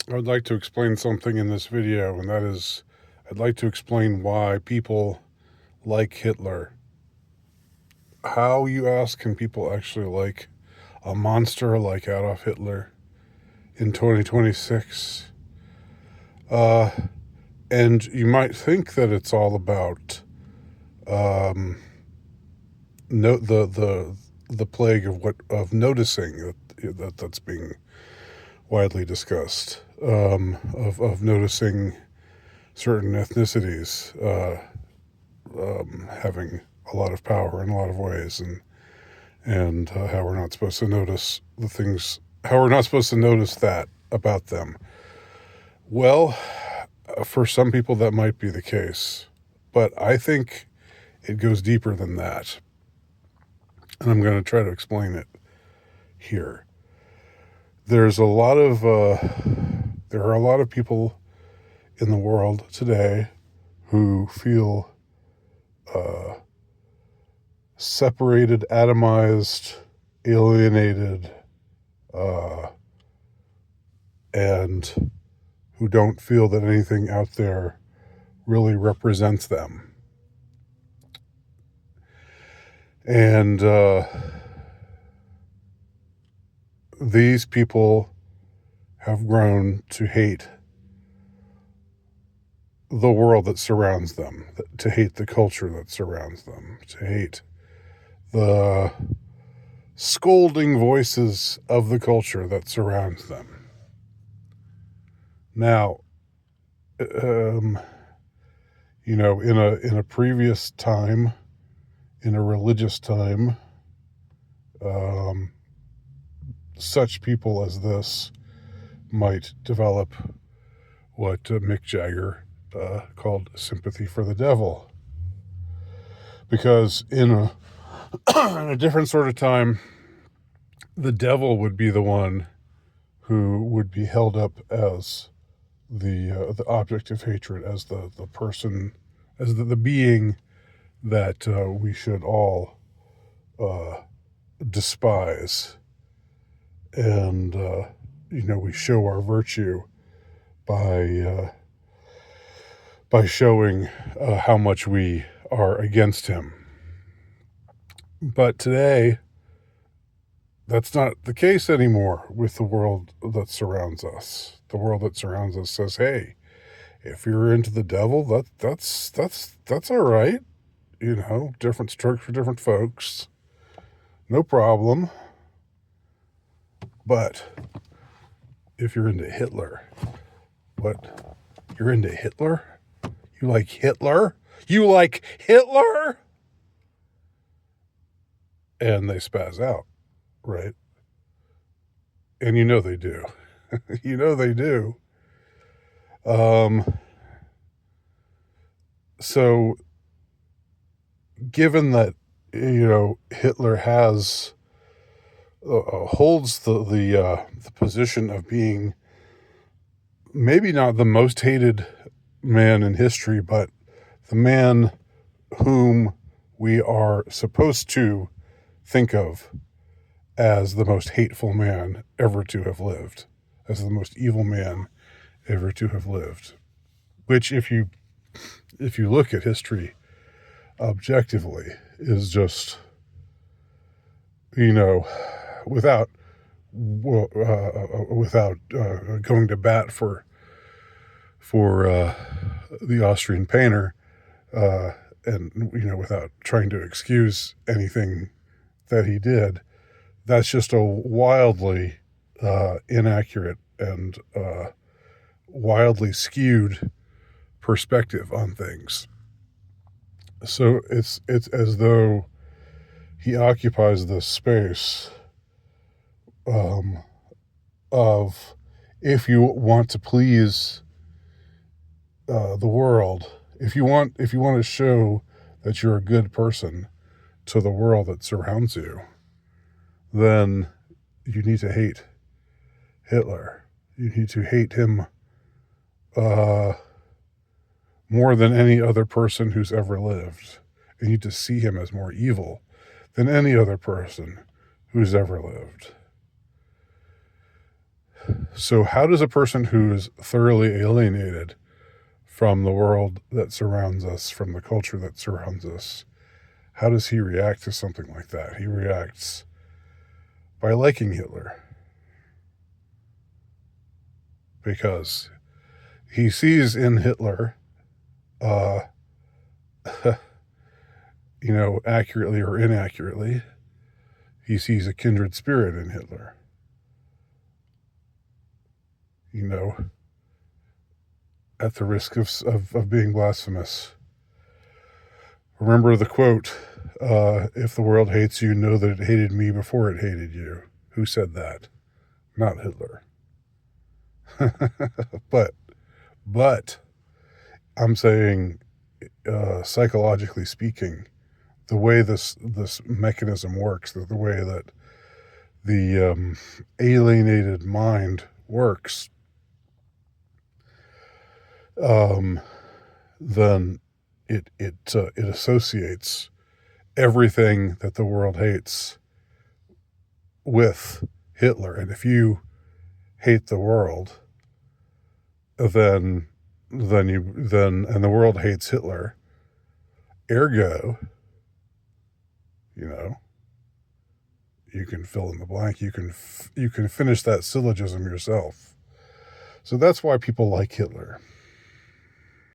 I would like to explain something in this video, and that is, I'd like to explain why people like Hitler. How, you ask, can people actually like a monster like Adolf Hitler in 2026? And you might think that it's all about no, the plague of noticing that's being widely discussed, of noticing certain ethnicities having a lot of power in a lot of ways, and how we're not supposed to notice the things, how we're not supposed to notice that about them. Well, for some people that might be the case, but I think it goes deeper than that, and I'm going to try to explain it here. There's a lot of there are a lot of people in the world today who feel separated, atomized, alienated, and who don't feel that anything out there really represents them. And these people have grown to hate the world that surrounds them, to hate the culture that surrounds them, to hate the scolding voices of the culture that surrounds them. Now, in a previous time, in a religious time, such people as this might develop what Mick Jagger called sympathy for the devil. Because in a different sort of time, the devil would be the one who would be held up as the object of hatred, as the person, as the being that we should all despise. And we show our virtue by showing how much we are against him. But today, that's not the case anymore with the world that surrounds us. The world that surrounds us says, "Hey, if you're into the devil, that's all right. Different strokes for different folks. No problem. But if you're into Hitler, what? You're into Hitler? You like Hitler? You like Hitler?" And they spaz out, right? And they do. They do. So given that, Hitler has holds the position of being maybe not the most hated man in history, but the man whom we are supposed to think of as the most hateful man ever to have lived, as the most evil man ever to have lived. Which, if you look at history objectively, is just, without going to bat for the Austrian painter, and without trying to excuse anything that he did, that's just a wildly inaccurate and wildly skewed perspective on things. So it's as though he occupies this space of, if you want to please the world, if you want to show that you're a good person to the world that surrounds you, then you need to hate Hitler. You need to hate him more than any other person who's ever lived. You need to see him as more evil than any other person who's ever lived. So how does a person who is thoroughly alienated from the world that surrounds us, from the culture that surrounds us, how does he react to something like that? He reacts by liking Hitler, because he sees in Hitler, uh, accurately or inaccurately, he sees a kindred spirit in Hitler. At the risk of being blasphemous. Remember the quote, if the world hates you, know that it hated me before it hated you. Who said that? Not Hitler. But I'm saying, psychologically speaking, the way this mechanism works, the way that the alienated mind works, then it associates everything that the world hates with Hitler. And if you hate the world, then and the world hates Hitler, ergo, you can fill in the blank. You can finish that syllogism yourself. So that's why people like Hitler.